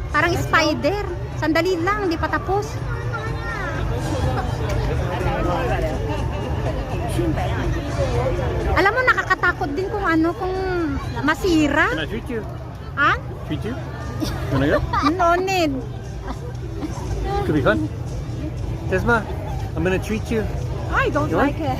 Parang spider. Sandali lang, hindi pa tapos. Alam mo, nakakatakot din kung ano, kung masira. Can I treat you? Ha? Treat you? Wanna go? No need. Could be fun. Desma, I'm gonna treat you. I don't You want? like it.